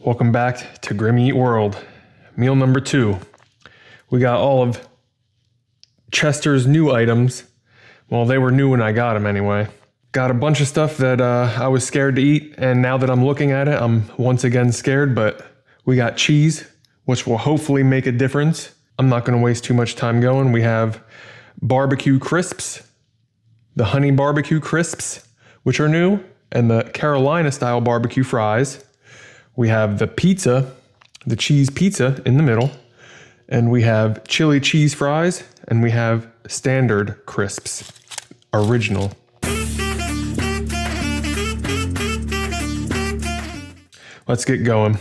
Welcome back to Grimmy World. Meal number 2. We got all of Chester's new items. Well, they were new when I got them anyway. Got a bunch of stuff that I was scared to eat, and now that I'm looking at it, I'm once again scared, but we got cheese, which will hopefully make a difference. I'm not gonna waste too much time going. We have barbecue crisps, the honey barbecue crisps, which are new, and the Carolina style barbecue fries. We have the pizza, the cheese pizza in the middle, and we have chili cheese fries, and we have standard crisps, original. Let's get going.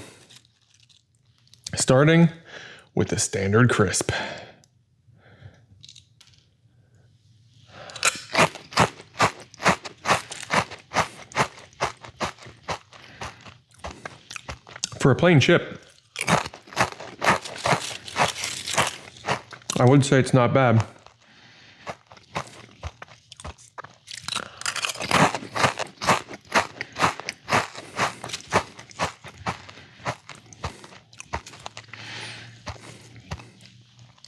Starting with the standard crisp. For a plain chip, I would say it's not bad.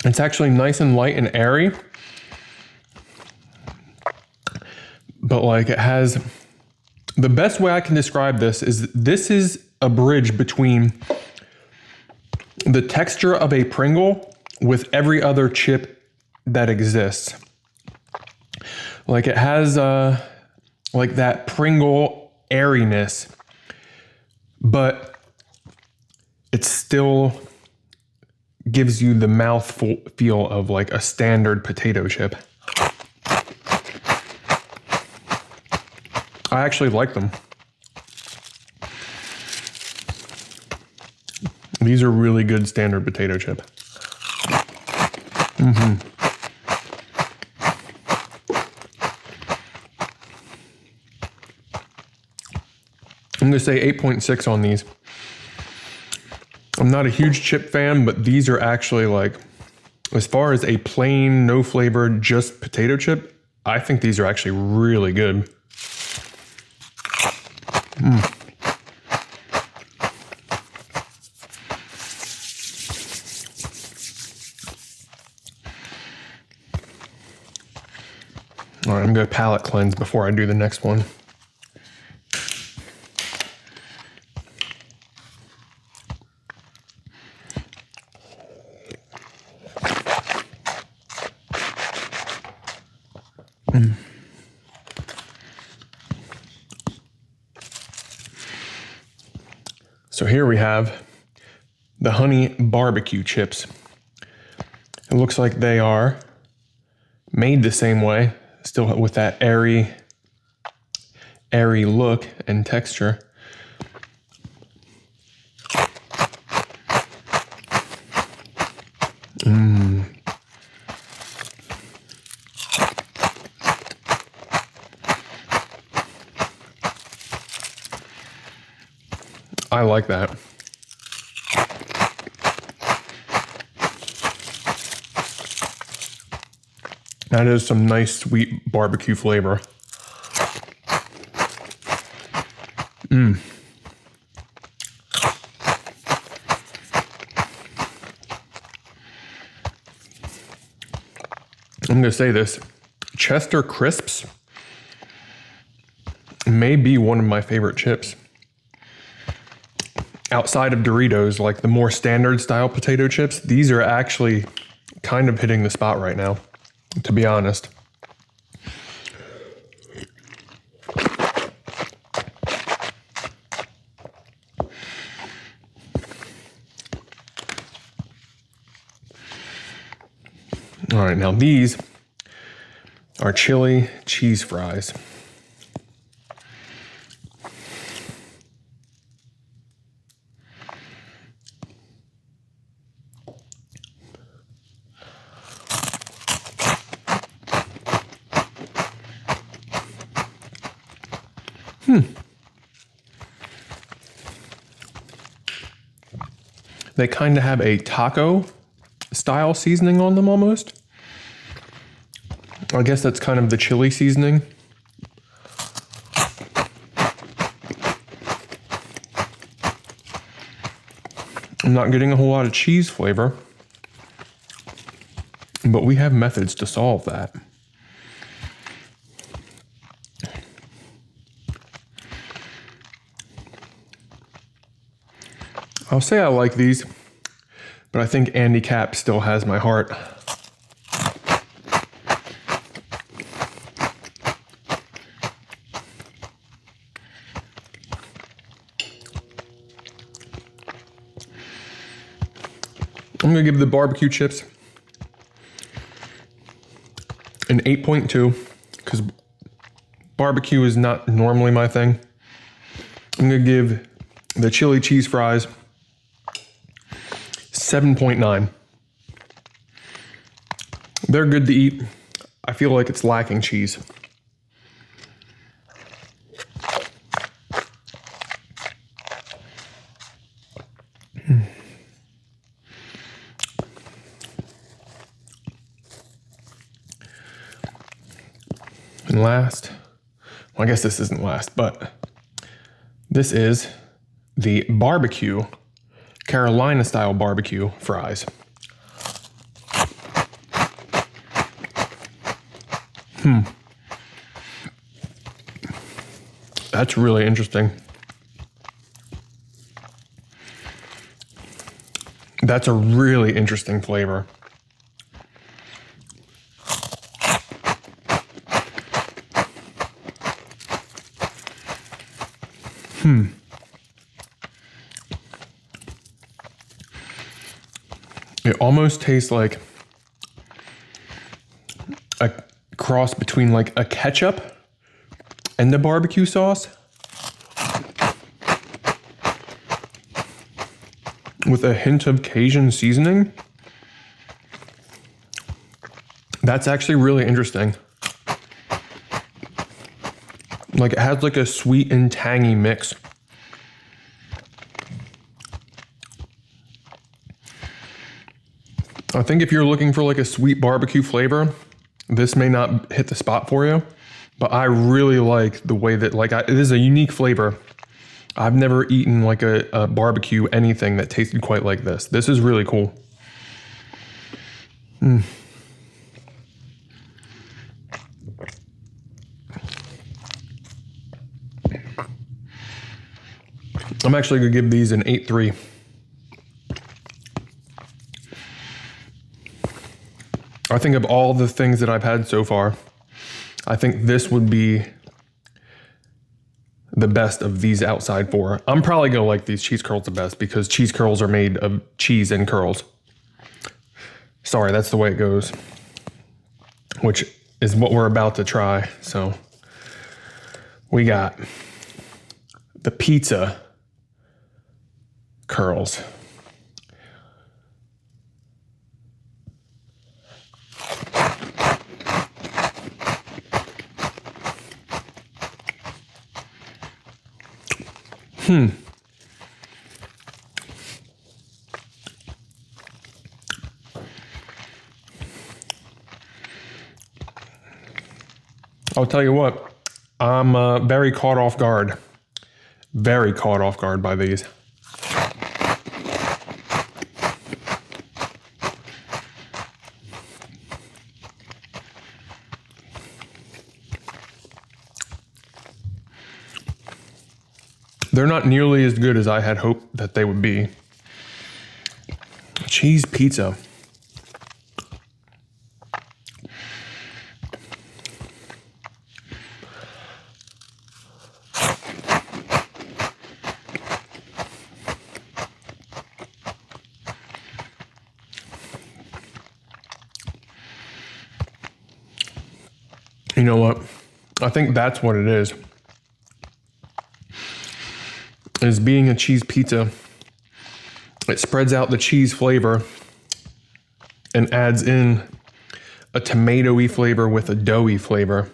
It's actually nice and light and airy, but like it has, the best way I can describe this is a bridge between the texture of a Pringle with every other chip that exists. Like it has like that Pringle airiness, but it still gives you the mouth feel of like a standard potato chip. I actually like them. These are really good standard potato chip. I'm gonna say 8.6 on these. I'm not a huge chip fan, but these are actually like, as far as a plain, no flavor, just potato chip, I think these are actually really good. All right, I'm gonna palate cleanse before I do the next one. So here we have the honey barbecue chips. It looks like they are made the same way, still with that airy look and texture. I like that. That is some nice sweet barbecue flavor. I'm gonna say this, Chester Crisps may be one of my favorite chips. Outside of Doritos, like the more standard style potato chips, these are actually kind of hitting the spot right now, to be honest. All right, now these are chili cheese fries. They kind of have a taco style seasoning on them almost. I guess that's kind of the chili seasoning. I'm not getting a whole lot of cheese flavor, but we have methods to solve that. I'll say I like these, but I think Andy Capp still has my heart. I'm gonna give the barbecue chips an 8.2 because barbecue is not normally my thing. I'm gonna give the chili cheese fries 7.9. They're good to eat. I feel like it's lacking cheese. And last, well, I guess this isn't last, but this is the barbecue, Carolina style barbecue fries. That's really interesting. That's a really interesting flavor. It almost tastes like a cross between like a ketchup and the barbecue sauce with a hint of Cajun seasoning. That's actually really interesting. Like it has like a sweet and tangy mix. I think if you're looking for like a sweet barbecue flavor, this may not hit the spot for you, but I really like the way that it is a unique flavor. I've never eaten like a barbecue anything that tasted quite like this. This is really cool. I'm actually gonna give these an 8.3. I think of all the things that I've had so far, I think this would be the best of these outside four. I'm probably gonna like these cheese curls the best because cheese curls are made of cheese and curls. Sorry, that's the way it goes, which is what we're about to try. So we got the pizza curls. I'll tell you what, I'm very caught off guard. Very caught off guard by these. They're not nearly as good as I had hoped that they would be. Cheese pizza. You know what? I think that's what it is being a cheese pizza. It spreads out the cheese flavor and adds in a tomatoey flavor with a doughy flavor.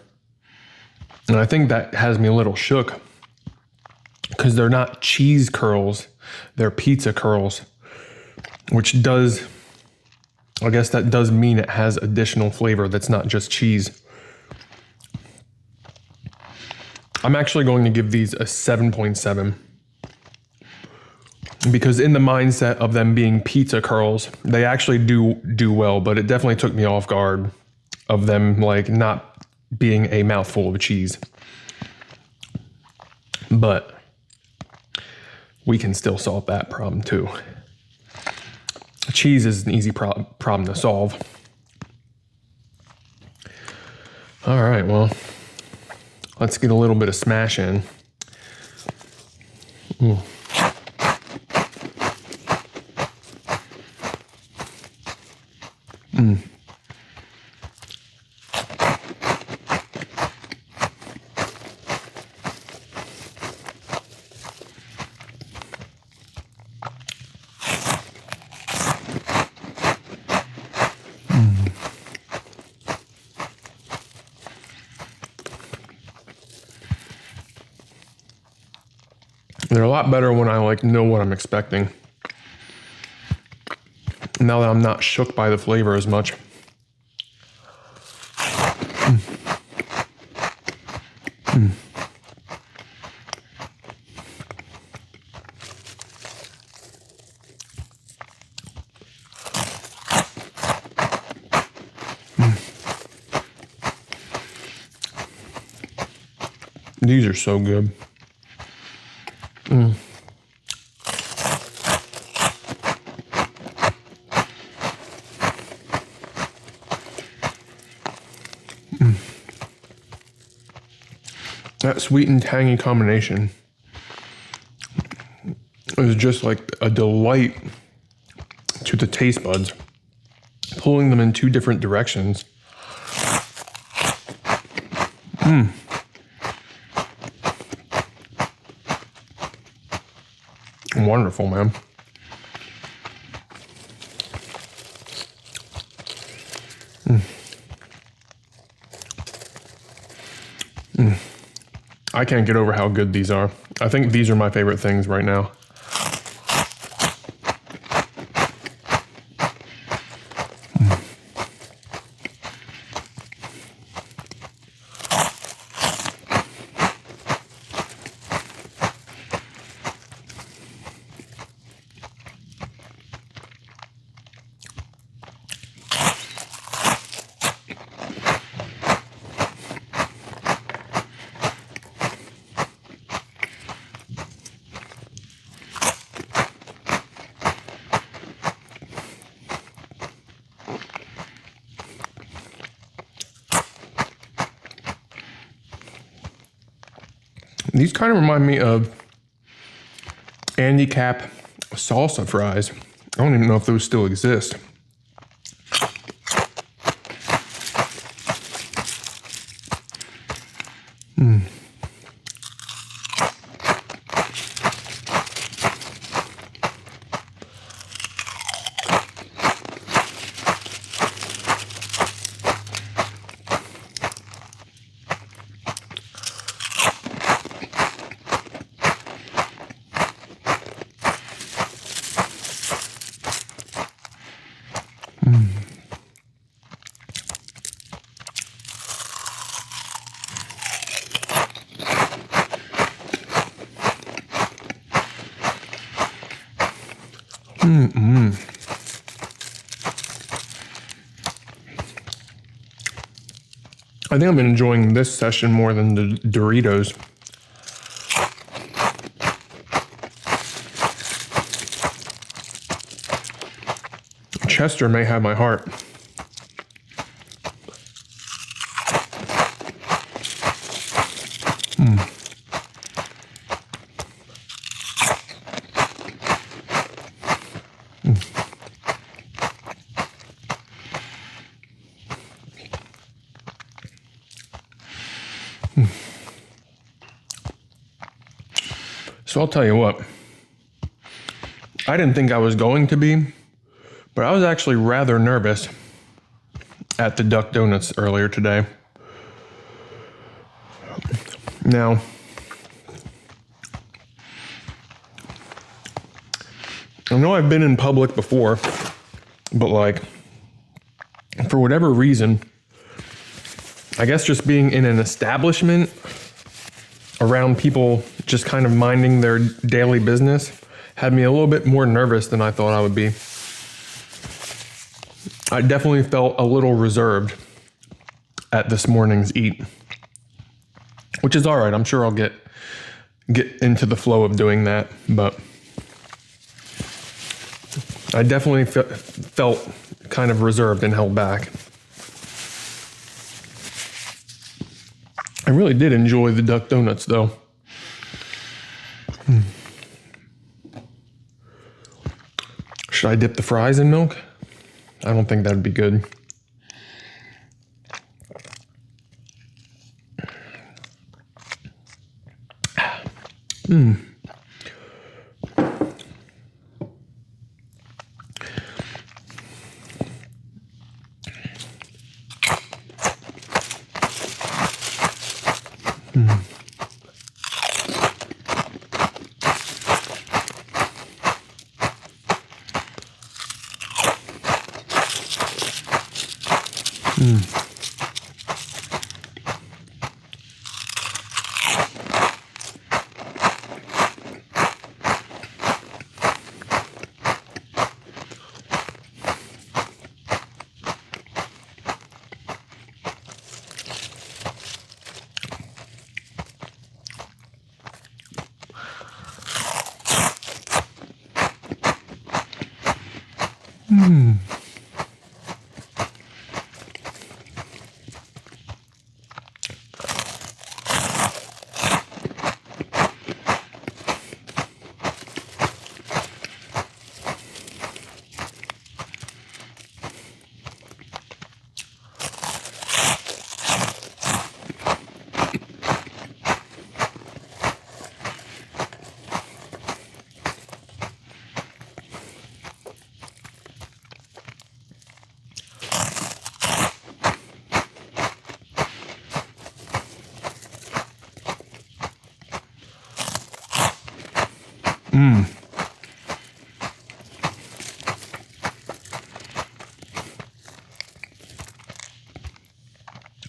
And I think that has me a little shook because they're not cheese curls, they're pizza curls, which does, I guess that does mean it has additional flavor that's not just cheese. I'm actually going to give these a 7.7. because in the mindset of them being pizza curls, they actually do well, but it definitely took me off guard of them like not being a mouthful of cheese. But we can still solve that problem too. Cheese is an easy problem to solve. All right, well, let's get a little bit of smash in. Ooh. They're a lot better when I like know what I'm expecting. Now that I'm not shook by the flavor as much. These are so good. That sweet and tangy combination is just like a delight to the taste buds, pulling them in two different directions. Wonderful, man. I can't get over how good these are. I think these are my favorite things right now. These kind of remind me of Andy Cap salsa fries. I don't even know if those still exist. I think I've been enjoying this session more than the Doritos. Chester may have my heart. So I'll tell you what, I didn't think I was going to be, but I was actually rather nervous at the Duck Donuts earlier today. Now, I know I've been in public before, but like, for whatever reason, I guess just being in an establishment around people just kind of minding their daily business had me a little bit more nervous than I thought I would be. I definitely felt a little reserved at this morning's eat, which is all right. I'm sure I'll get into the flow of doing that, but I definitely felt kind of reserved and held back. I really did enjoy the duck donuts, though. Should I dip the fries in milk? I don't think that'd be good.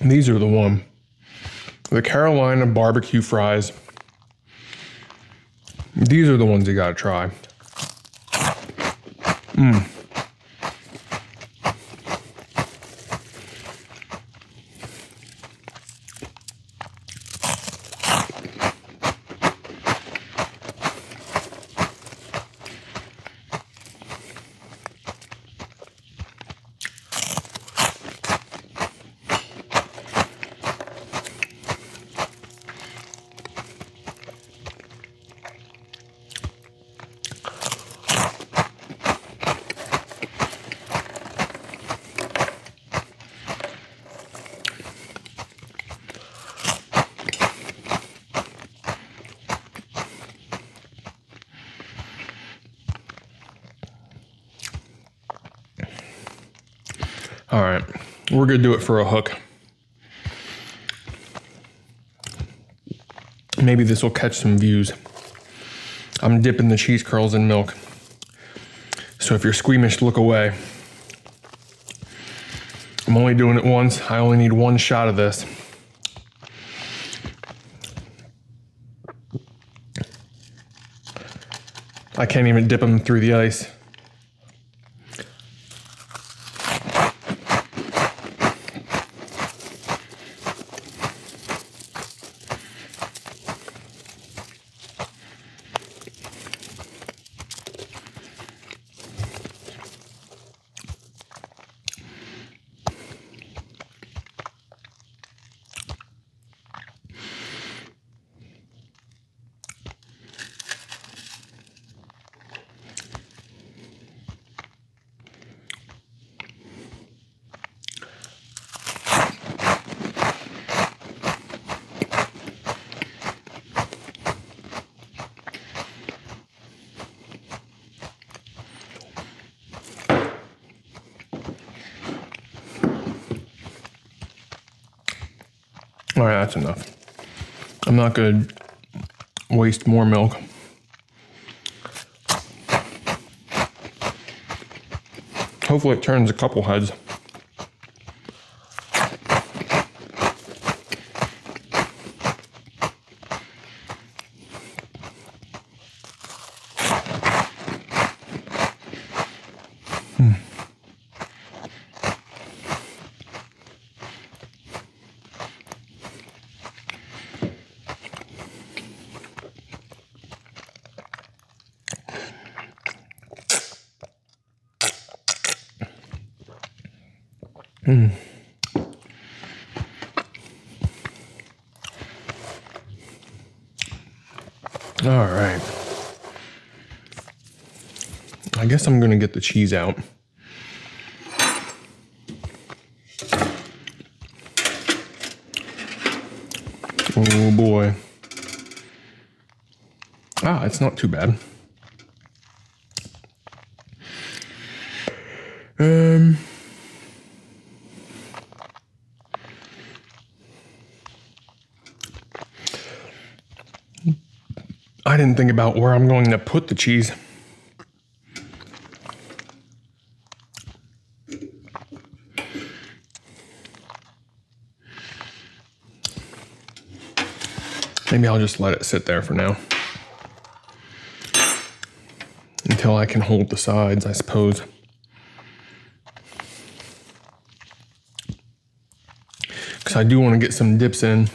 These are the Carolina barbecue fries. These are the ones you gotta try. All right, we're gonna do it for a hook. Maybe this will catch some views. I'm dipping the cheese curls in milk. So if you're squeamish, look away. I'm only doing it once. I only need one shot of this. I can't even dip them through the ice. All right, that's enough. I'm not gonna waste more milk. Hopefully it turns a couple heads. All right. I guess I'm gonna get the cheese out. Oh boy. Ah, it's not too bad. I didn't think about where I'm going to put the cheese. Maybe I'll just let it sit there for now. Until I can hold the sides, I suppose. Because I do want to get some dips in.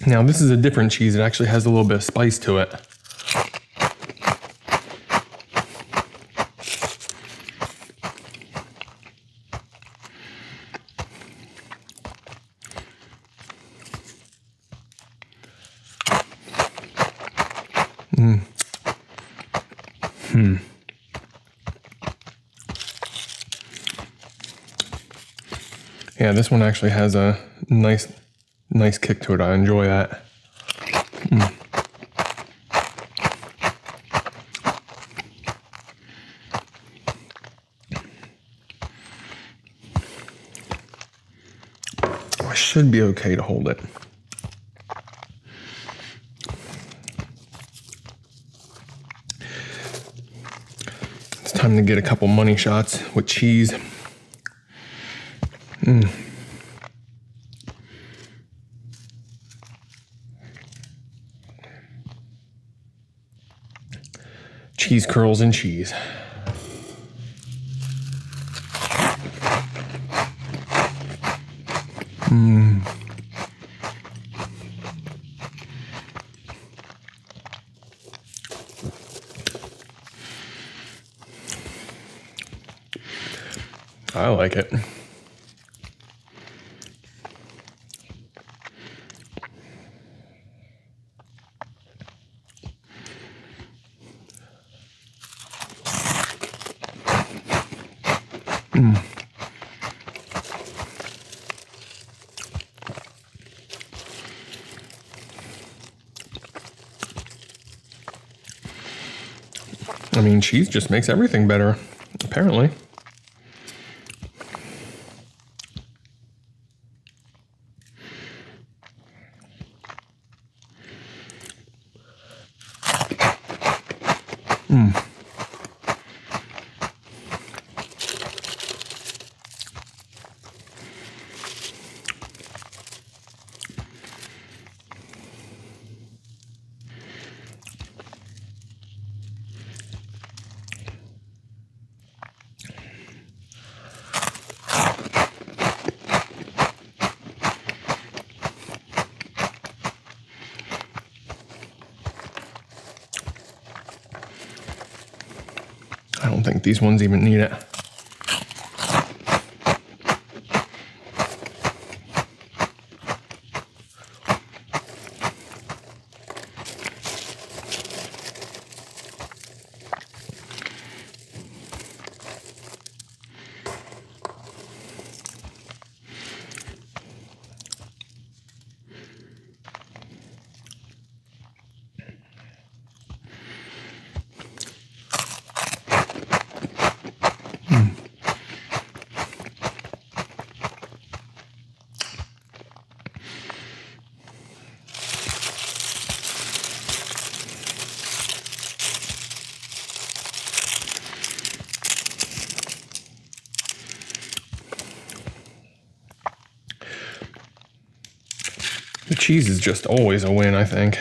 Now this is a different cheese. It actually has a little bit of spice to it. Yeah, this one actually has a nice kick to it. I enjoy that. I should be okay to hold it. It's time to get a couple money shots with cheese. Cheese curls and cheese. I like it. I mean, cheese just makes everything better, apparently. I don't think these ones even need it. The cheese is just always a win, I think.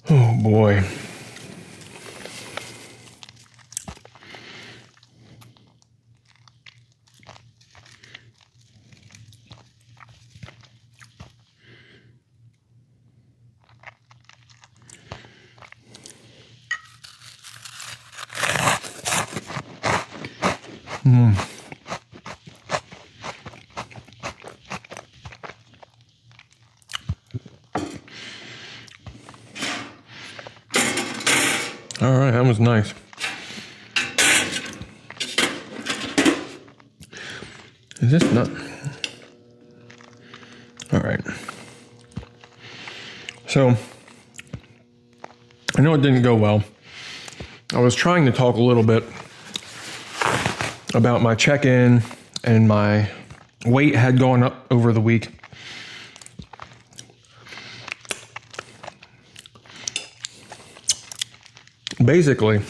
Oh boy. All right, that was nice. Is this not? All right. So, I know it didn't go well. I was trying to talk a little bit about my check-in, and my weight had gone up over the week. Basically,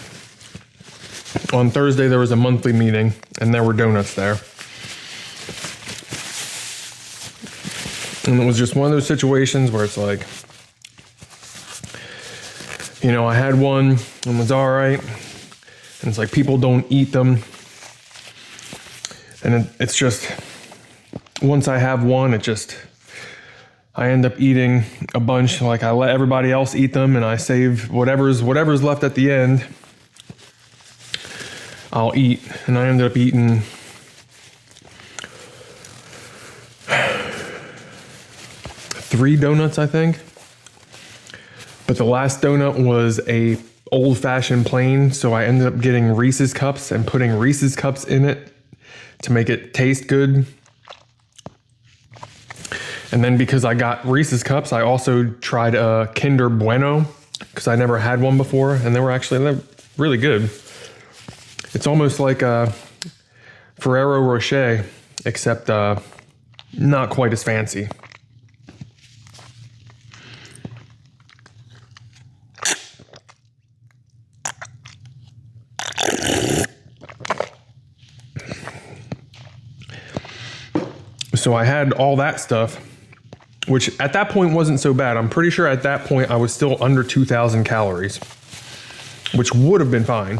on Thursday there was a monthly meeting and there were donuts there. And it was just one of those situations where it's like, you know, I had one and was all right. And it's like people don't eat them. And it's just, once I have one, I end up eating a bunch. Like I let everybody else eat them and I save whatever's left at the end, I'll eat. And I ended up eating three donuts, I think. But the last donut was a old-fashioned plain, so I ended up getting Reese's Cups and putting Reese's Cups in it to make it taste good. And then because I got Reese's Cups, I also tried a Kinder Bueno because I never had one before, and they're really good. It's almost like a Ferrero Rocher, except not quite as fancy. So I had all that stuff, which at that point wasn't so bad. I'm pretty sure at that point I was still under 2,000 calories, which would have been fine.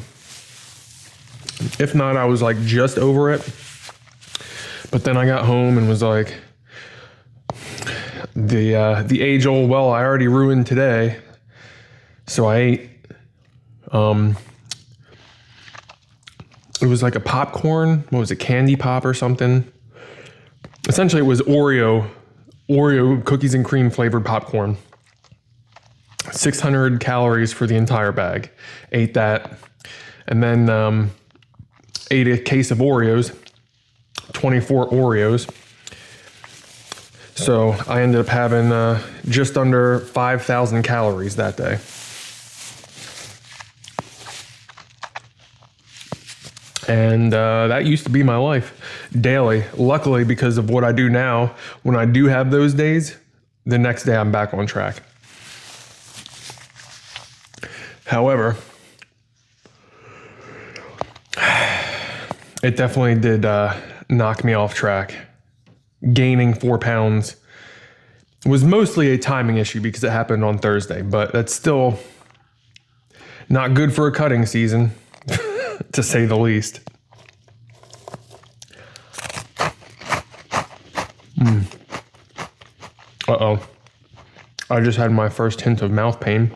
If not, I was like just over it. But then I got home and was like, the age old, well, I already ruined today. So I ate, it was like a popcorn, what was it, candy pop or something? Essentially, it was Oreo cookies and cream flavored popcorn. 600 calories for the entire bag. Ate that. And then ate a case of Oreos, 24 Oreos. So I ended up having just under 5,000 calories that day. And that used to be my life daily. Luckily, because of what I do now, when I do have those days, the next day I'm back on track. However, it definitely did knock me off track. Gaining 4 pounds was mostly a timing issue because it happened on Thursday, but that's still not good for a cutting season. To say the least. Uh-oh. I just had my first hint of mouth pain.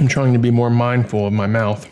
I'm trying to be more mindful of my mouth.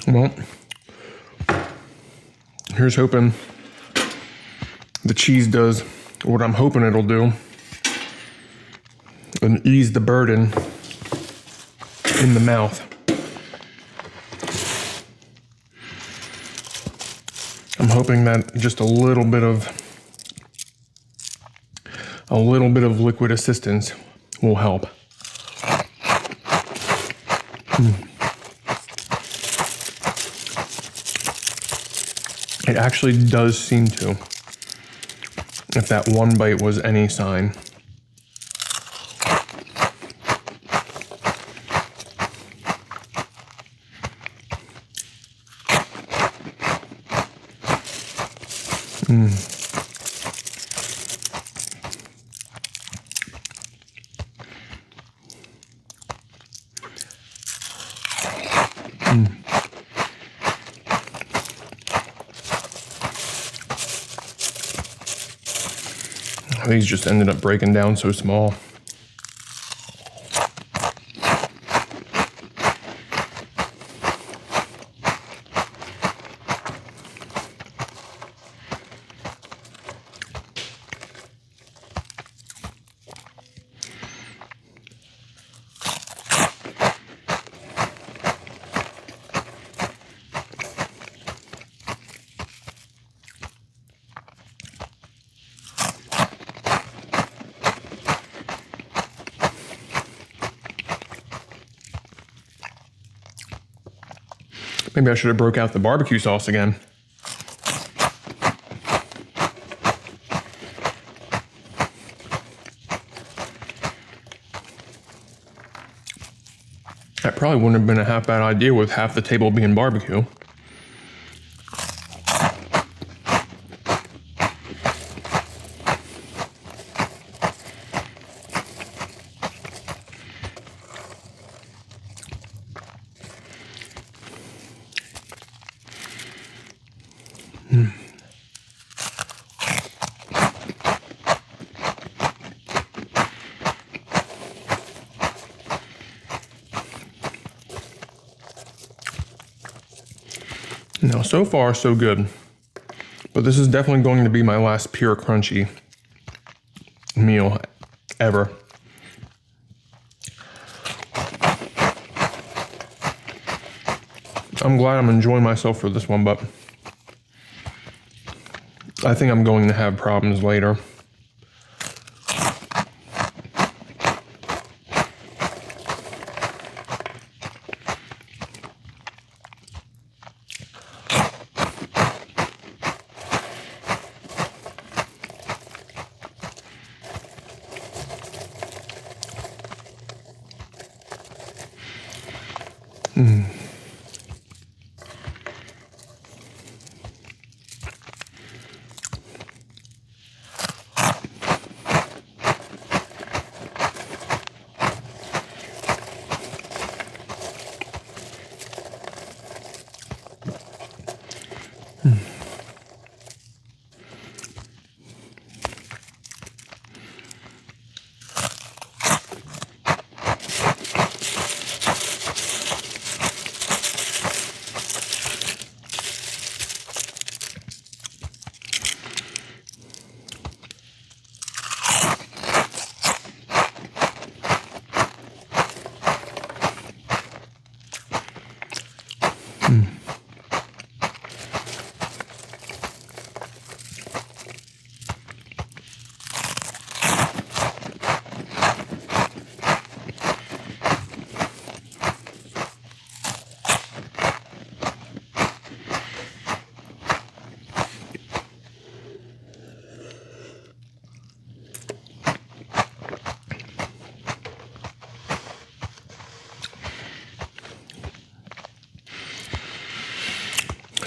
Well, here's hoping the cheese does what I'm hoping it'll do and ease the burden in the mouth. I'm hoping that just a little bit of liquid assistance will help. It actually does seem to, if that one bite was any sign. These just ended up breaking down so small. Maybe I should have broke out the barbecue sauce again. That probably wouldn't have been a half bad idea with half the table being barbecue. Now, so far, so good. But this is definitely going to be my last pure crunchy meal ever. I'm glad I'm enjoying myself for this one, but I think I'm going to have problems later.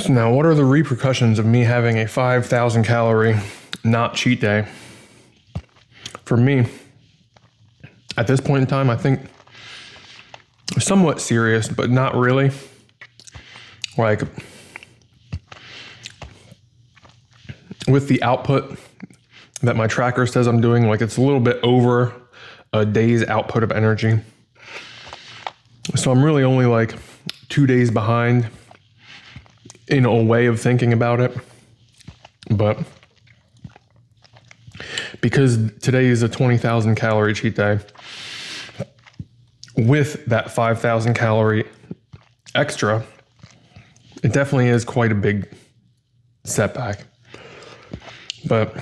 So now, what are the repercussions of me having a 5,000 calorie not cheat day? For me, at this point in time, I think somewhat serious, but not really. Like, with the output that my tracker says I'm doing, like it's a little bit over a day's output of energy. So I'm really only like 2 days behind in a way of thinking about it. But because today is a 20,000 calorie cheat day, with that 5,000 calorie extra, it definitely is quite a big setback. But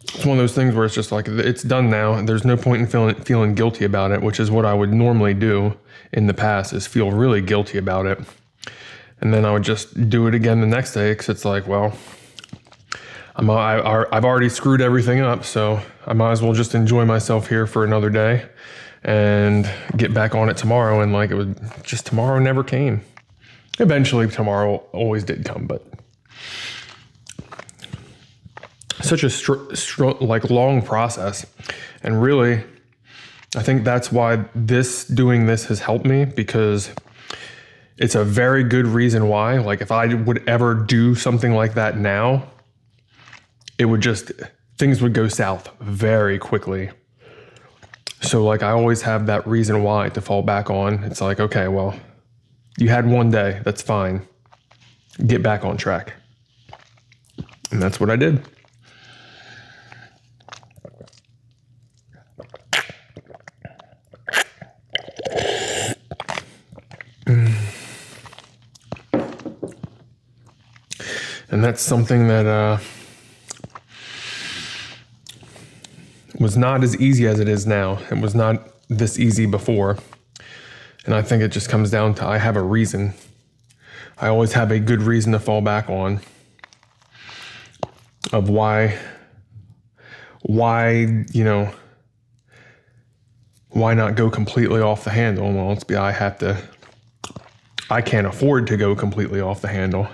it's one of those things where it's just like, it's done now, and there's no point in feeling guilty about it, which is what I would normally do in the past, is feel really guilty about it. And then I would just do it again the next day, because it's like, well, I've already screwed everything up, so I might as well just enjoy myself here for another day and get back on it tomorrow. And like, it was just, tomorrow never came. Eventually tomorrow always did come, but such a like long process. And really, I think that's why doing this has helped me, because it's a very good reason why. Like, if I would ever do something like that now, things would go south very quickly. So like, I always have that reason why to fall back on. It's like, okay, well, you had one day, that's fine. Get back on track. And that's what I did. And that's something that was not as easy as it is now. It was not this easy before. And I think it just comes down to, I have a reason. I always have a good reason to fall back on of why, you know, why not go completely off the handle? Well, I can't afford to go completely off the handle.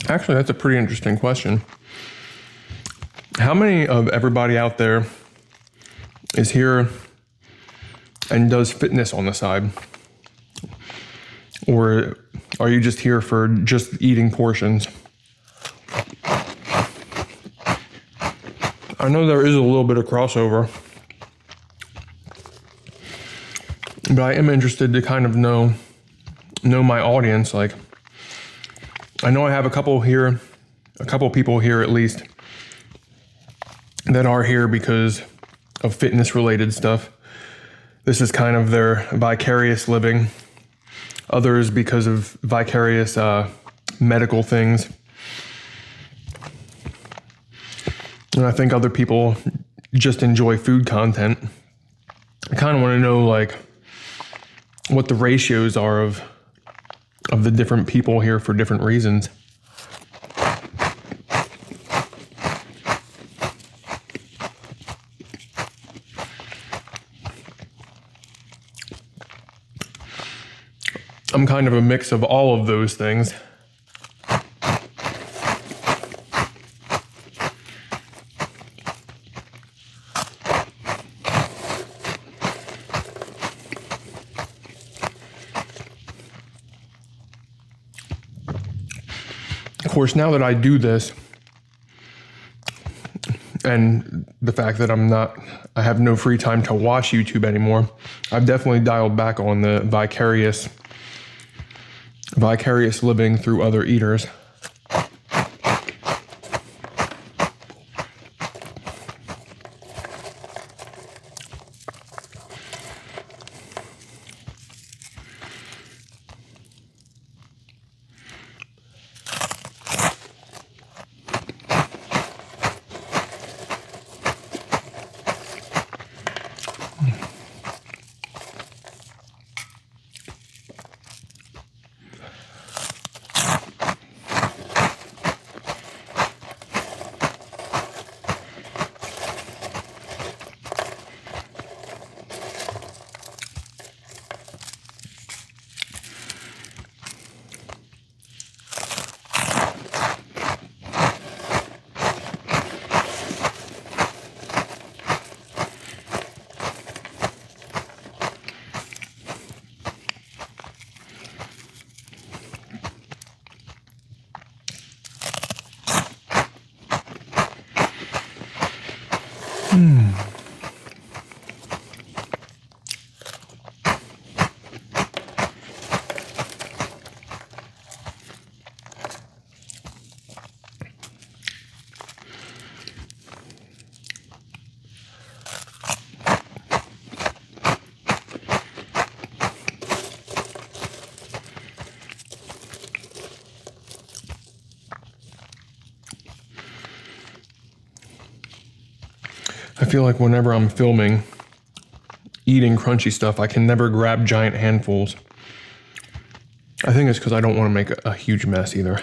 Actually, that's a pretty interesting question. How many of everybody out there is here and does fitness on the side? Or are you just here for just eating portions? I know there is a little bit of crossover, but I am interested to kind of know my audience. Like, I know I have a couple people here at least that are here because of fitness related stuff. This is kind of their vicarious living. Others because of vicarious medical things. And I think other people just enjoy food content. I kind of want to know like what the ratios are of the different people here for different reasons. I'm kind of a mix of all of those things. Of course, now that I do this, and the fact that I have no free time to watch YouTube anymore, I've definitely dialed back on the vicarious living through other eaters. I feel like whenever I'm filming, eating crunchy stuff, I can never grab giant handfuls. I think it's because I don't want to make a huge mess either.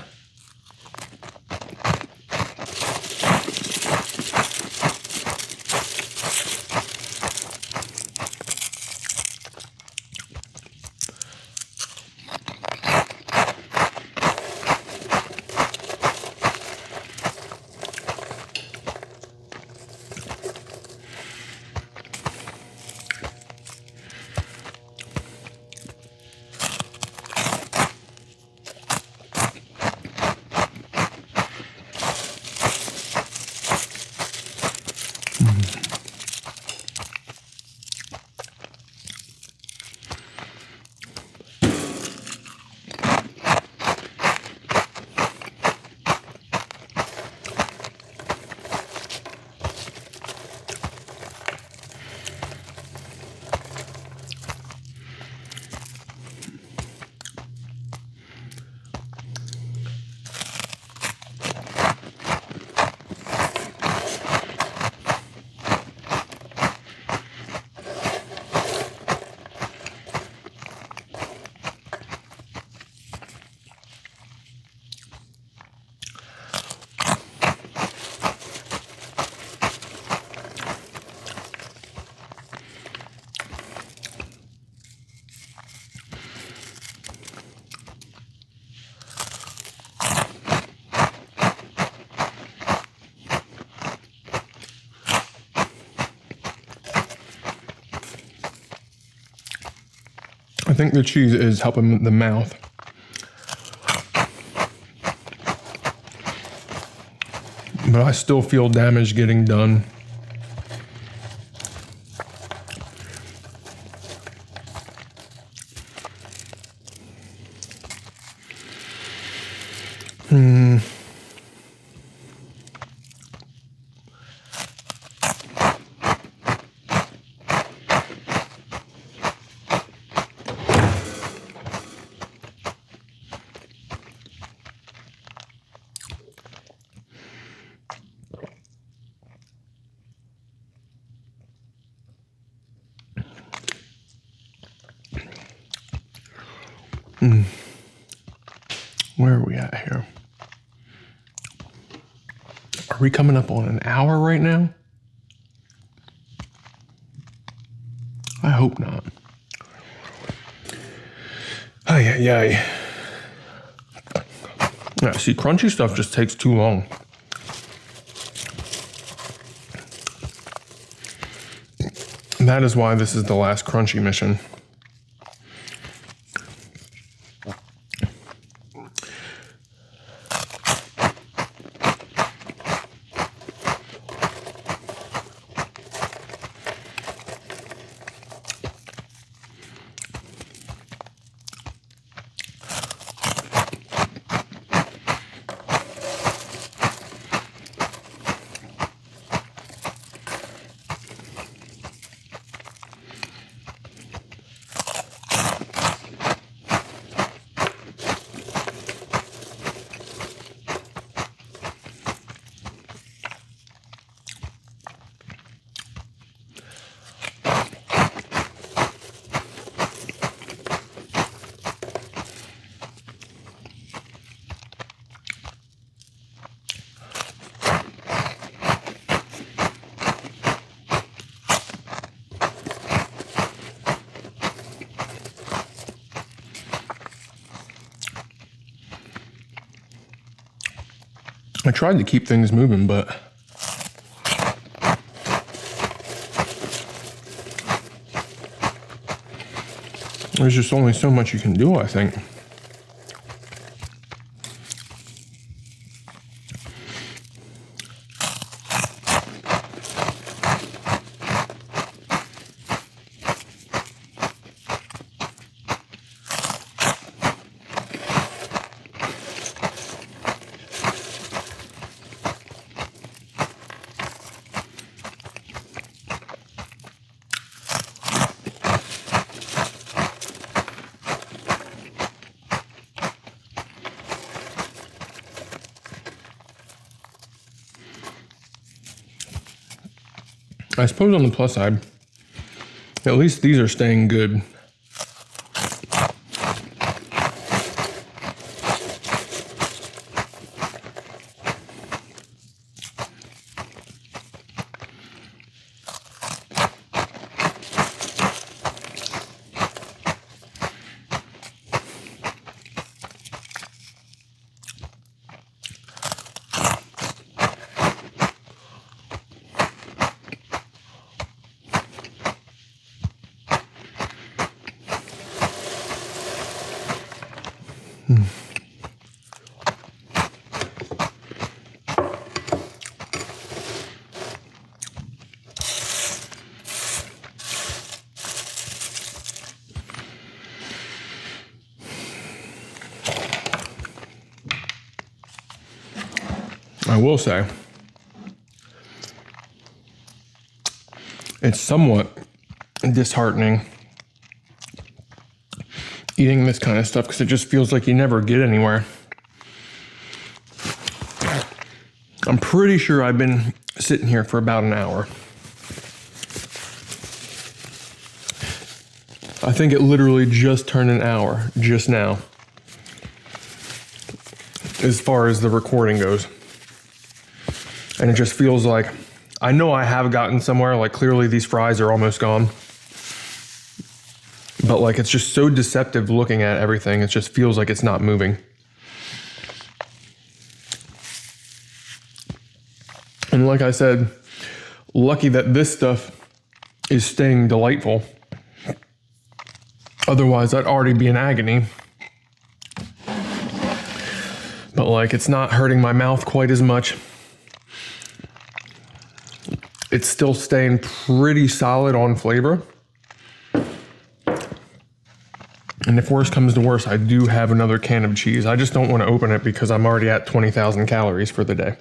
I think the cheese is helping the mouth. But I still feel damage getting done. Where are we at here? Are we coming up on an hour right now? I hope not. Ay, ay, ay. Yeah, see, crunchy stuff just takes too long. That is why this is the last crunchy mission. I tried to keep things moving, but there's just only so much you can do, I think. I suppose on the plus side, at least these are staying good. I will say, it's somewhat disheartening eating this kind of stuff because it just feels like you never get anywhere. I'm pretty sure I've been sitting here for about an hour. I think it literally just turned an hour just now, as far as the recording goes. And it just feels like, I know I have gotten somewhere, like clearly these fries are almost gone. But like, it's just so deceptive looking at everything. It just feels like it's not moving. And like I said, lucky that this stuff is staying delightful. Otherwise, I'd already be in agony. But like, it's not hurting my mouth quite as much. It's still staying pretty solid on flavor. And if worse comes to worse, I do have another can of cheese. I just don't want to open it because I'm already at 20,000 calories for the day.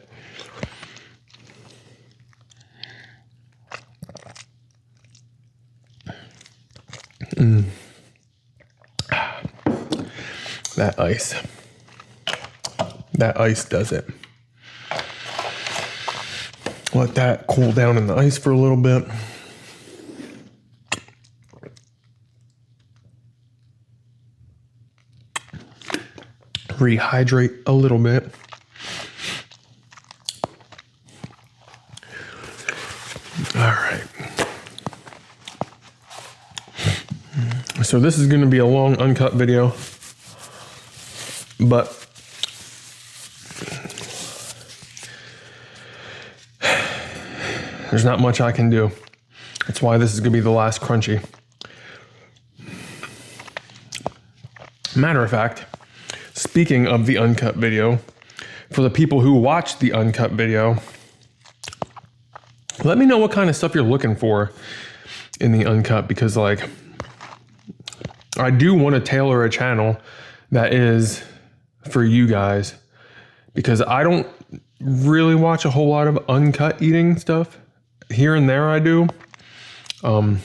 That ice. That ice does it. Let that cool down in the ice for a little bit. rehydrate a little bit. All right. So this is going to be a long uncut video, but there's not much I can do. That's why this is going to be the last crunchy. Matter of fact, speaking of the uncut video, for the people who watch the uncut video, let me know what kind of stuff you're looking for in the uncut, because like I do want to tailor a channel that is for you guys, because I don't really watch a whole lot of uncut eating stuff. Here and there I do. But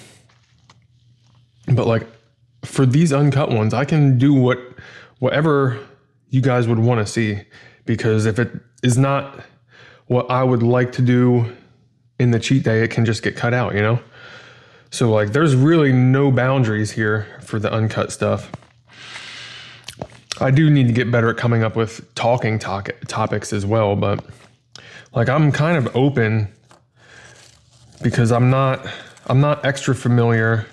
like for these uncut ones, I can do whatever you guys would want to see, because if it is not what I would like to do in the cheat day, it can just get cut out, you know? So like there's really no boundaries here for the uncut stuff. I do need to get better at coming up with talking topics as well, but like I'm kind of open because I'm not extra familiar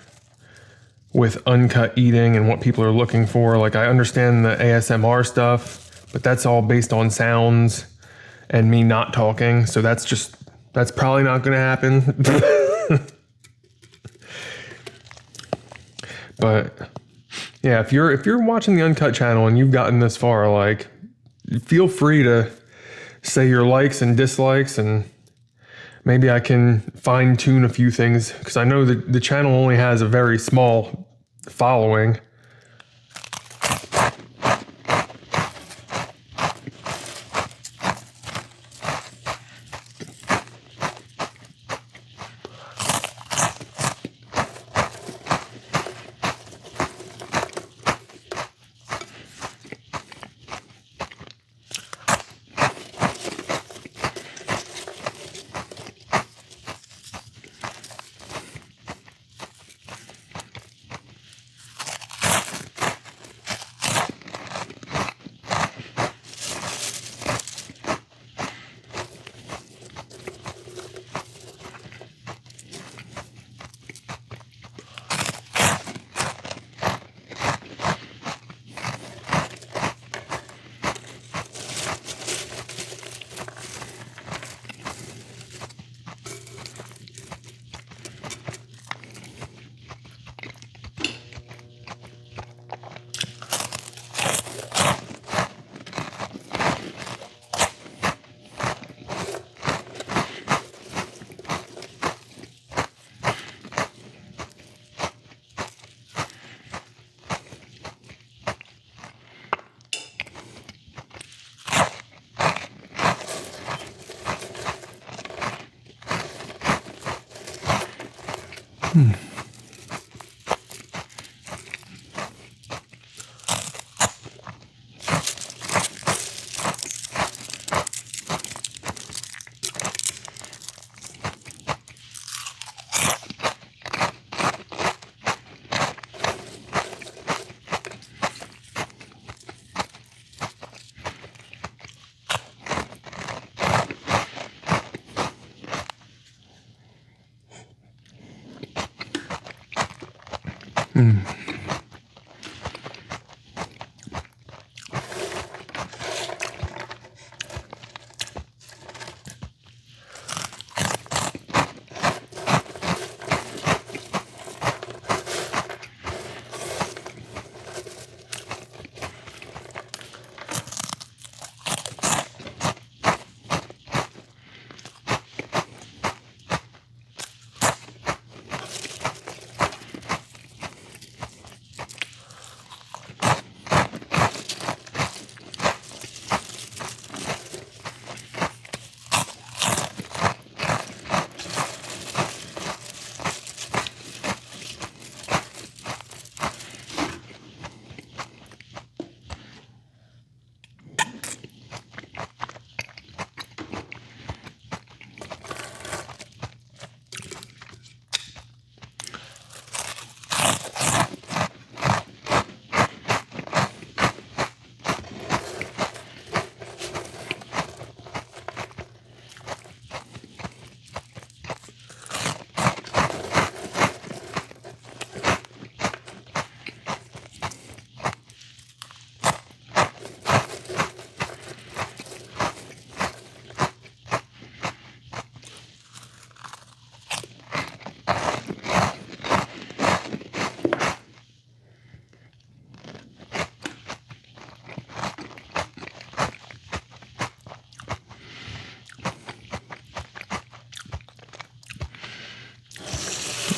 with uncut eating and what people are looking for. Like I understand the ASMR stuff, but that's all based on sounds and me not talking. So that's probably not going to happen. But yeah, if you're watching the uncut channel and you've gotten this far, like feel free to say your likes and dislikes, and maybe I can fine tune a few things, because I know that the channel only has a very small following.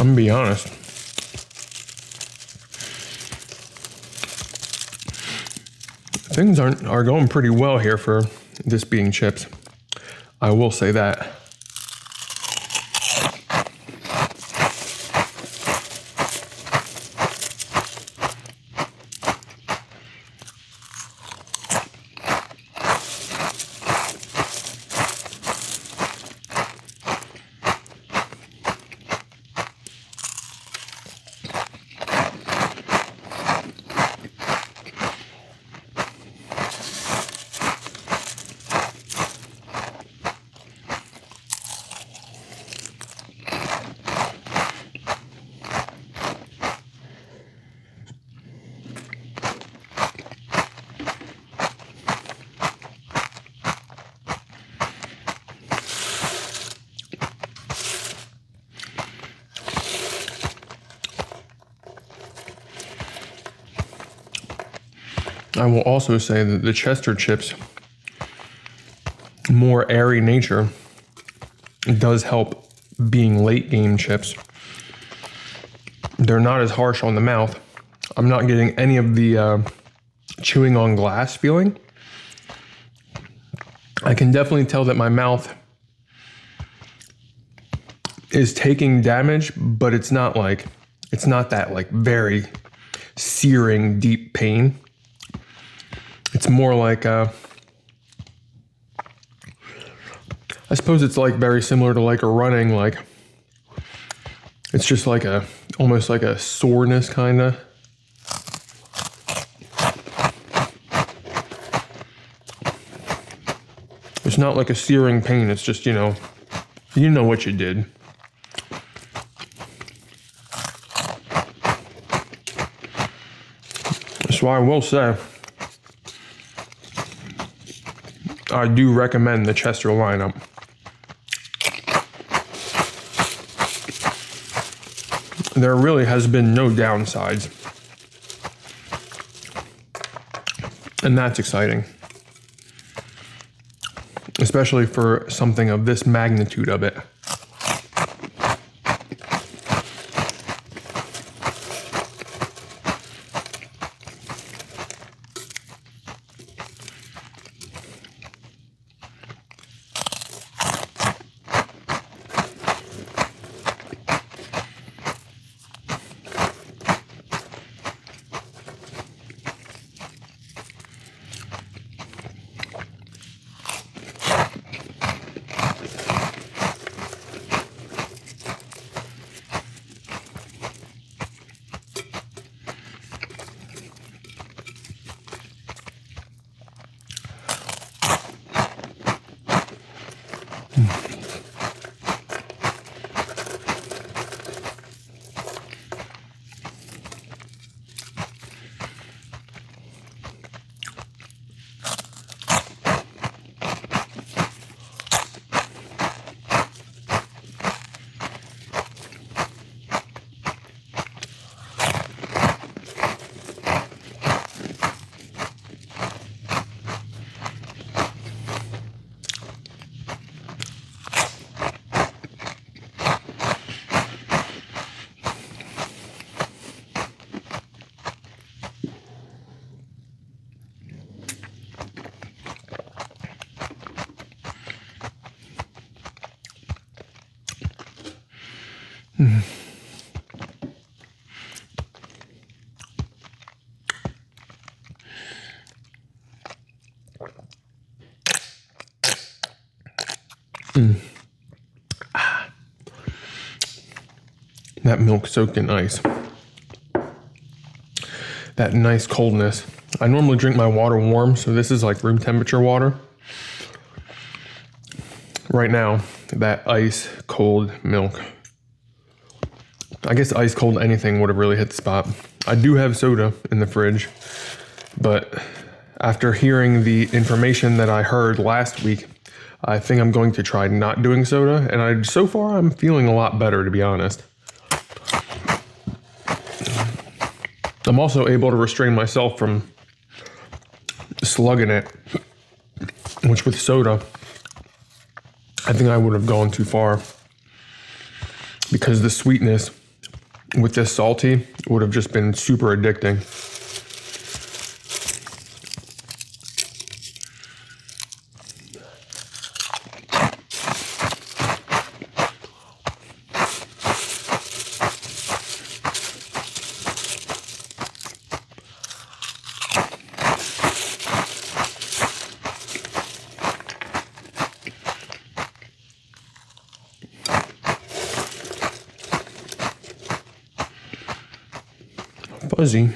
I'm gonna be honest. Things are going pretty well here for this being chips. I will say that. I will also say that the Chester chips, more airy nature, does help being late game chips. They're not as harsh on the mouth. I'm not getting any of the chewing on glass feeling. I can definitely tell that my mouth is taking damage, but it's not that like very searing deep pain. It's more like I suppose it's like very similar to like a running, like it's just like almost like a soreness kind of. It's not like a searing pain. It's just, you know what you did. So I will say, I do recommend the Chester lineup. There really has been no downsides. And that's exciting. Especially for something of this magnitude of it. That milk soaked in ice. That nice coldness. I normally drink my water warm, so this is like room temperature water. Right now, that ice cold milk. I guess ice cold anything would have really hit the spot. I do have soda in the fridge, but after hearing the information that I heard last week, I think I'm going to try not doing soda, and so far I'm feeling a lot better, to be honest. I'm also able to restrain myself from slugging it, which with soda, I think I would have gone too far because the sweetness with this salty would have just been super addicting. Fuzzy.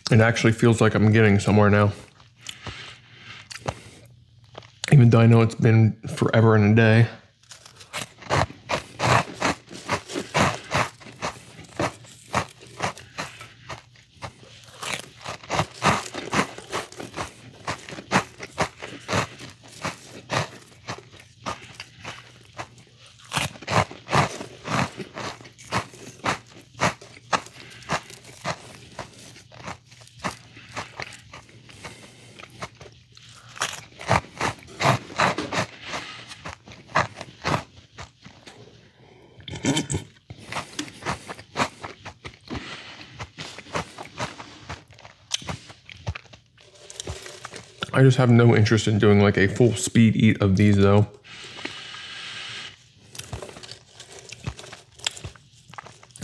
It actually feels like I'm getting somewhere now. Even though I know it's been forever and a day. I just have no interest in doing like a full speed eat of these though.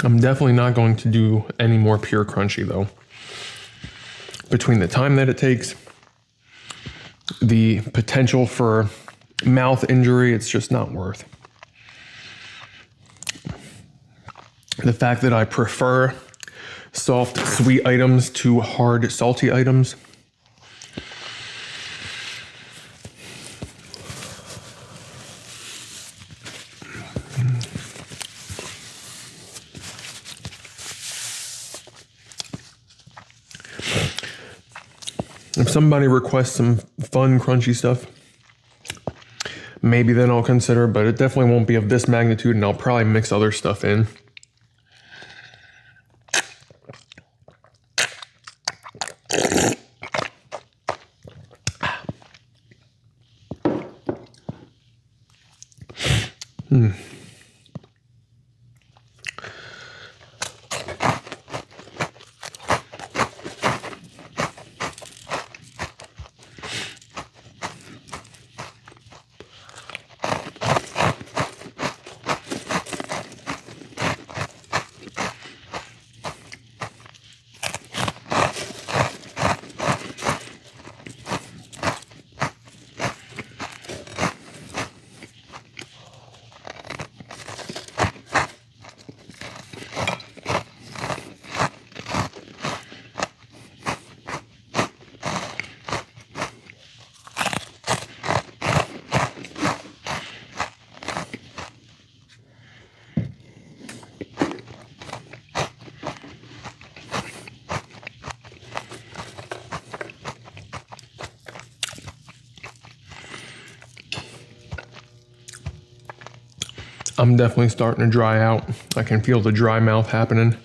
I'm definitely not going to do any more pure crunchy though. Between the time that it takes, the potential for mouth injury, it's just not worth. The fact that I prefer soft, sweet items to hard, salty items. If somebody requests some fun, crunchy stuff, maybe then I'll consider, but it definitely won't be of this magnitude, and I'll probably mix other stuff in. I'm definitely starting to dry out. I can feel the dry mouth happening.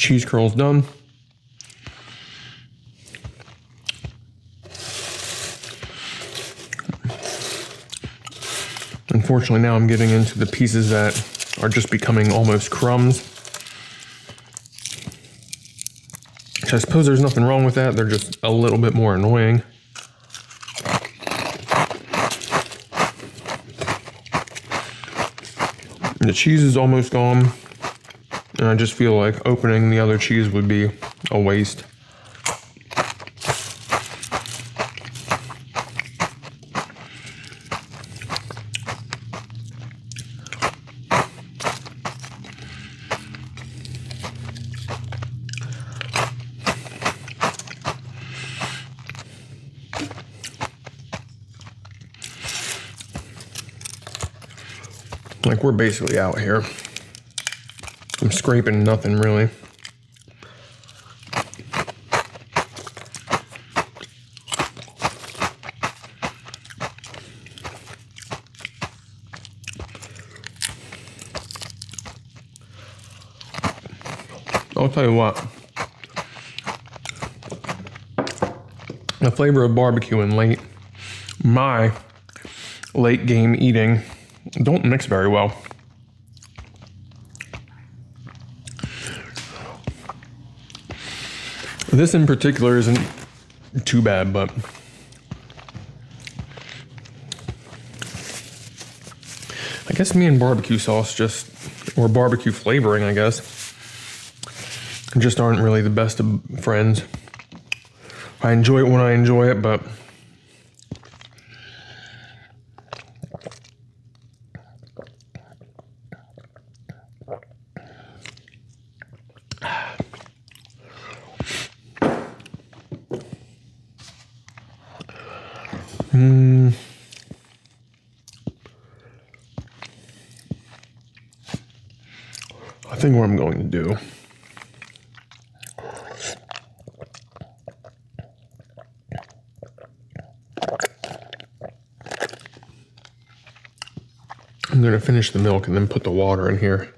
cheese curl's done. Unfortunately, now I'm getting into the pieces that are just becoming almost crumbs. Which I suppose there's nothing wrong with that. They're just a little bit more annoying. The cheese is almost gone. And I just feel like opening the other cheese would be a waste. Like, we're basically out here. I'm scraping nothing really. I'll tell you what. The flavor of barbecue and my late game eating don't mix very well. This in particular isn't too bad, but I guess me and barbecue sauce or barbecue flavoring, I guess, just aren't really the best of friends. I enjoy it when I enjoy it, but I think what I'm going to do I'm going to finish the milk and then put the water in here.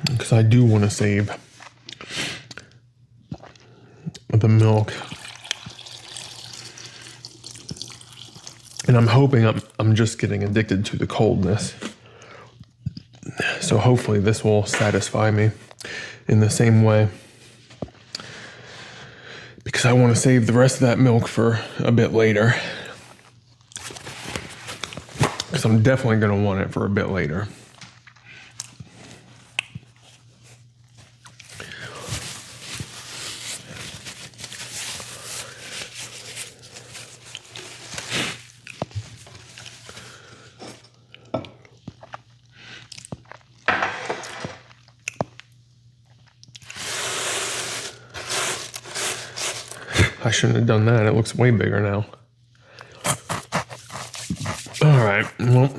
Because I do want to save the milk. And I'm hoping I'm just getting addicted to the coldness. So hopefully this will satisfy me in the same way. Because I want to save the rest of that milk for a bit later. Because I'm definitely going to want it for a bit later. I shouldn't have done that. It looks way bigger now. All right. Well.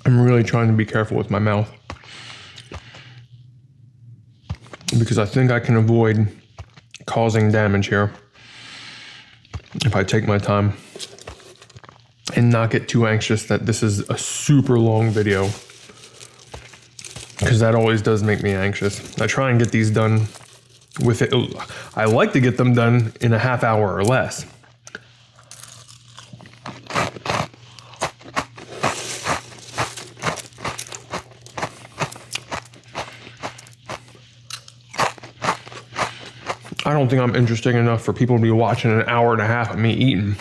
I'm really trying to be careful with my mouth because I think I can avoid causing damage here if I take my time and not get too anxious that this is a super long video, because that always does make me anxious. I try and get these done with it. I like to get them done in a half hour or less. I don't think I'm interesting enough for people to be watching an hour and a half of me eating.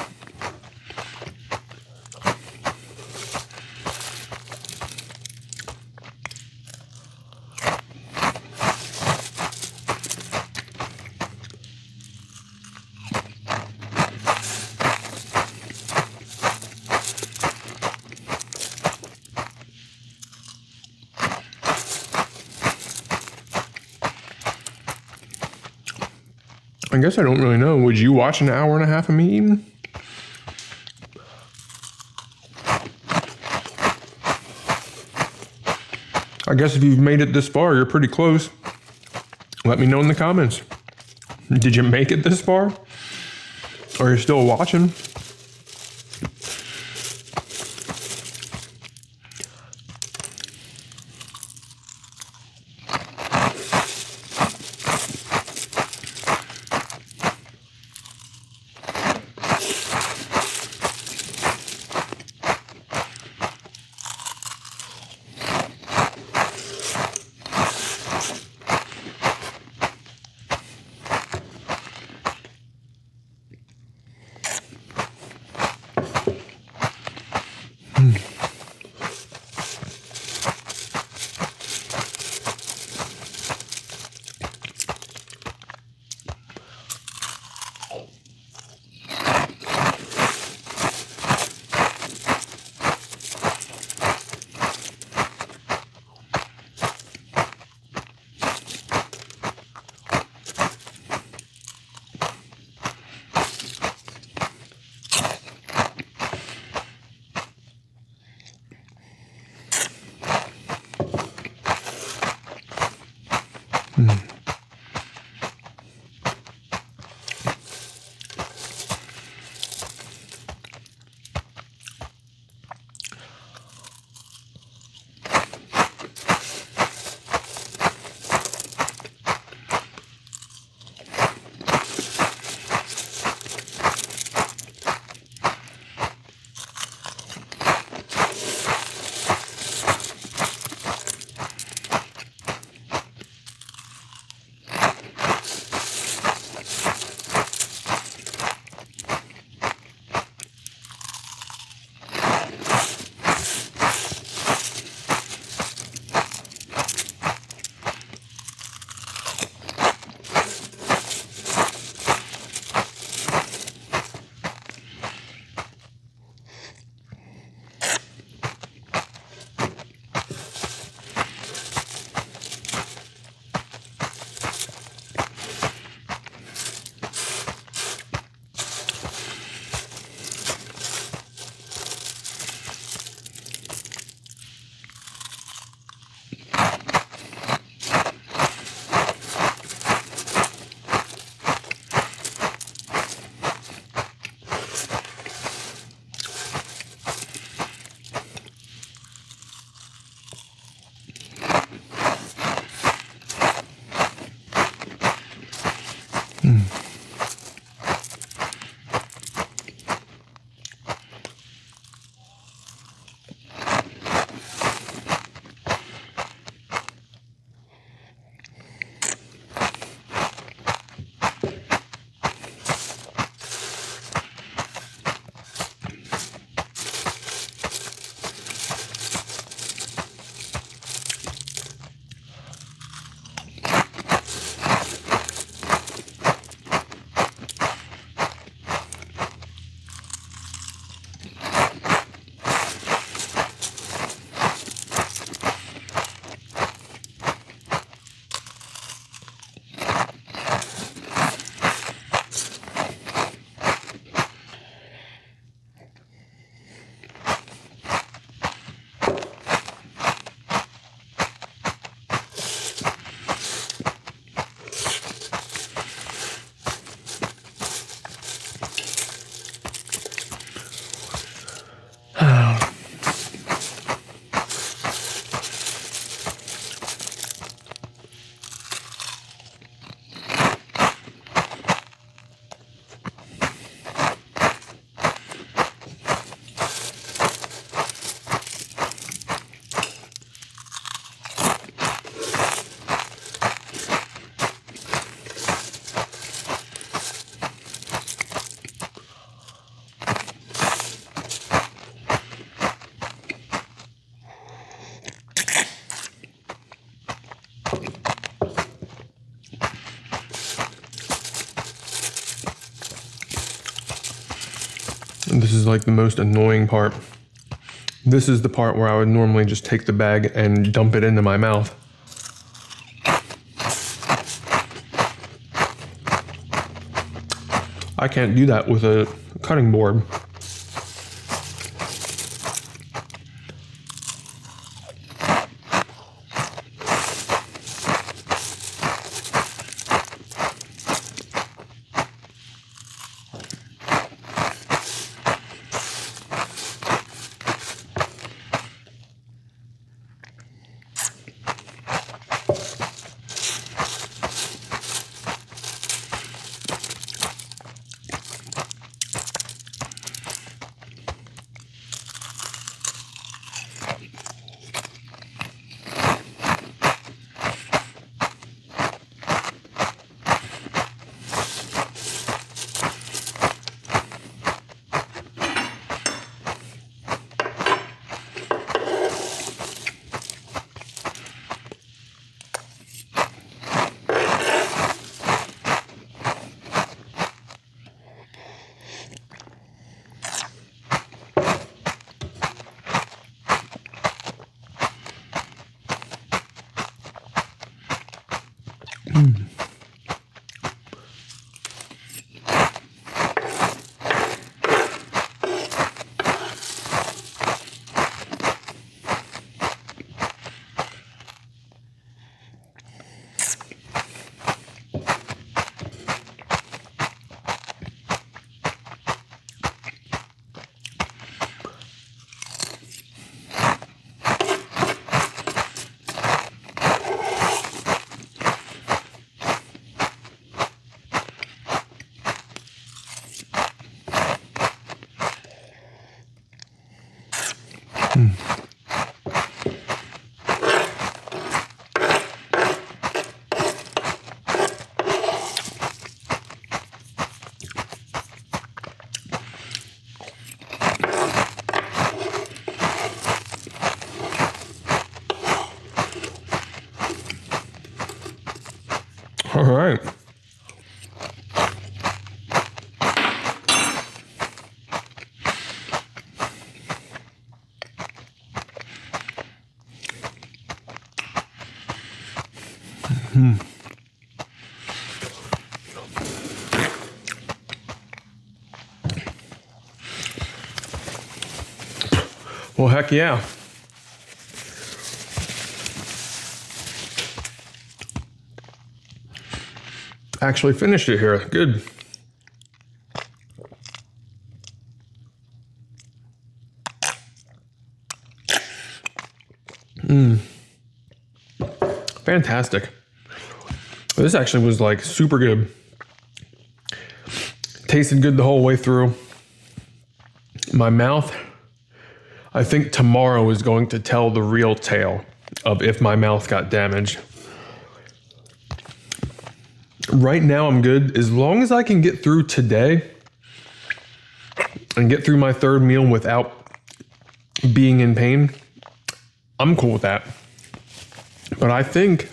I guess I don't really know. Would you watch an hour and a half of me eating? I guess if you've made it this far, you're pretty close. Let me know in the comments. Did you make it this far? Or are you still watching? And this is like the most annoying part. This is the part where I would normally just take the bag and dump it into my mouth. I can't do that with a cutting board. All right. Well, heck yeah. Actually finished it here. Good. Fantastic. This actually was like super good. Tasted good the whole way through. My mouth, I think tomorrow is going to tell the real tale of if my mouth got damaged. Right now I'm good. As long as I can get through today and get through my third meal without being in pain, I'm cool with that. But I think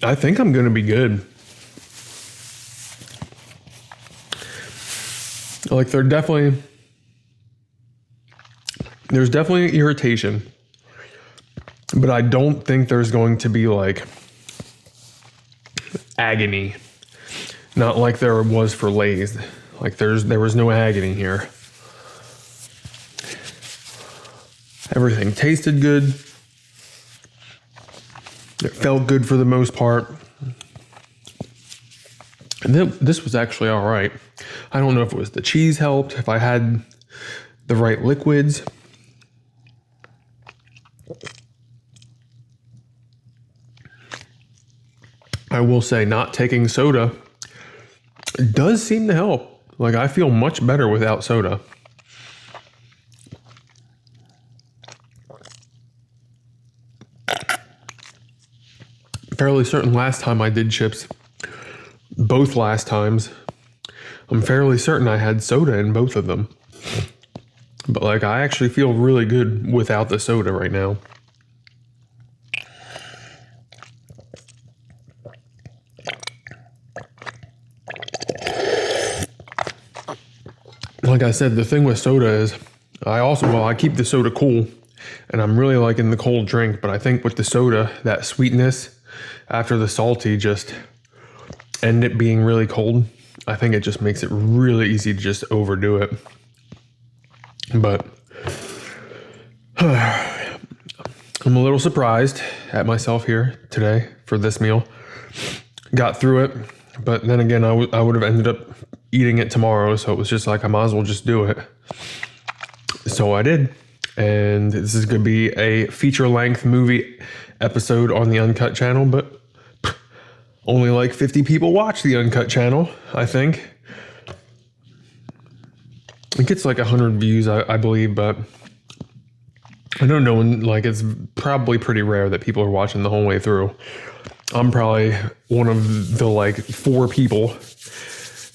I'm gonna be good. Like there's definitely irritation, but I don't think there's going to be like agony. Not like there was for Lay's. Like there was no agony here. Everything tasted good. It felt good for the most part. And then this was actually all right. I don't know if it was the cheese helped, if I had the right liquids. I will say not taking soda does seem to help. Like I feel much better without soda. Fairly certain last time I did chips, both last times, I'm fairly certain I had soda in both of them. But like I actually feel really good without the soda right now. like I said, the thing with soda is I keep the soda cool, and I'm really liking the cold drink, but I think with the soda, that sweetness after the salty and it being really cold, I think it just makes it really easy to just overdo it. But I'm a little surprised at myself here today for this meal. Got through it, but then again, I would have ended up eating it tomorrow, so it was just like, I might as well just do it. So I did, and this is going to be a feature-length movie episode on the Uncut channel, but only like 50 people watch the Uncut channel, I think. It gets like 100 views, I believe, but I don't know, like, it's probably pretty rare that people are watching the whole way through. I'm probably one of the like 4 people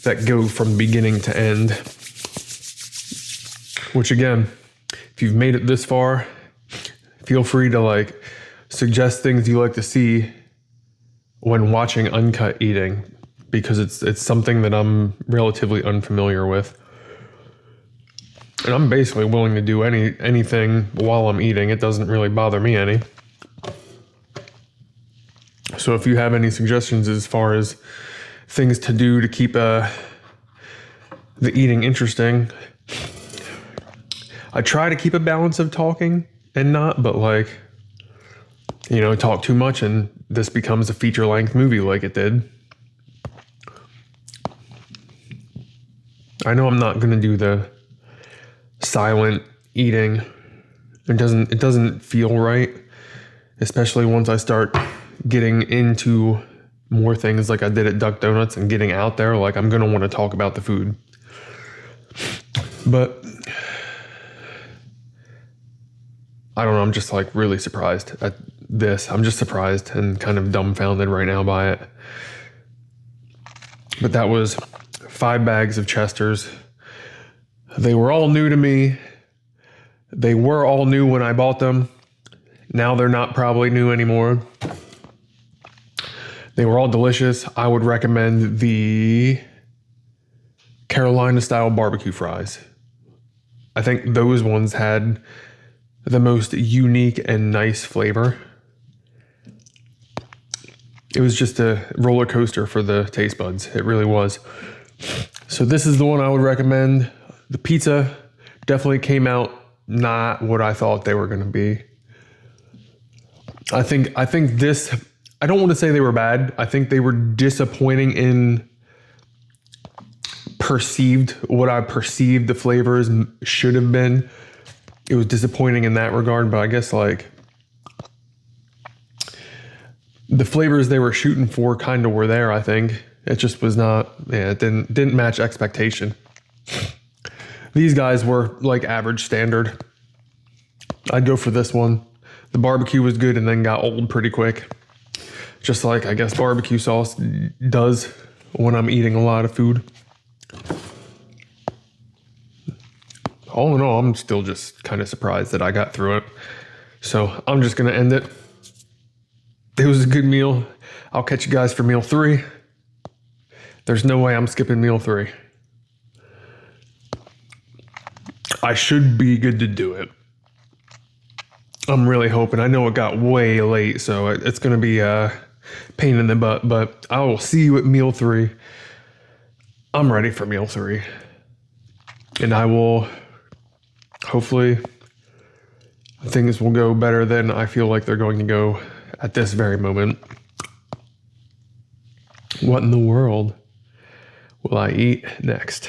that go from beginning to end. Which again, if you've made it this far, feel free to like suggest things you like to see when watching Uncut eating, because it's something that I'm relatively unfamiliar with. And I'm basically willing to do anything while I'm eating. It doesn't really bother me any. So if you have any suggestions as far as things to do to keep the eating interesting, I try to keep a balance of talking and not, but like, you know, talk too much and this becomes a feature-length movie like it did. I know I'm not going to do the silent eating. It doesn't feel right, especially once I start getting into more things like I did at Duck Donuts and getting out there. Like, I'm going to want to talk about the food. But I don't know, I'm just like really surprised at this. I'm just surprised and kind of dumbfounded right now by it. But that was 5 bags of Chesters. They were all new to me. They were all new when I bought them. Now they're not probably new anymore. They were all delicious. I would recommend the Carolina style barbecue fries. I think those ones had the most unique and nice flavor. It was just a roller coaster for the taste buds. It really was. So this is the one I would recommend. The pizza definitely came out not what I thought they were going to be. I think this, I don't want to say they were bad. I think they were disappointing in what I perceived the flavors should have been. It was disappointing in that regard, but I guess like the flavors they were shooting for kind of were there, I think. It just was not, it didn't match expectation. These guys were like average standard. I'd go for this one. The barbecue was good and then got old pretty quick. Just like I guess barbecue sauce does when I'm eating a lot of food. All in all, I'm still just kind of surprised that I got through it. So I'm just going to end it. It was a good meal. I'll catch you guys for meal 3. There's no way I'm skipping meal 3. I should be good to do it. I'm really hoping. I know it got way late, so it's going to be a pain in the butt, but I will see you at meal 3. I'm ready for meal 3. And I will, hopefully, things will go better than I feel like they're going to go at this very moment. What in the world will I eat next?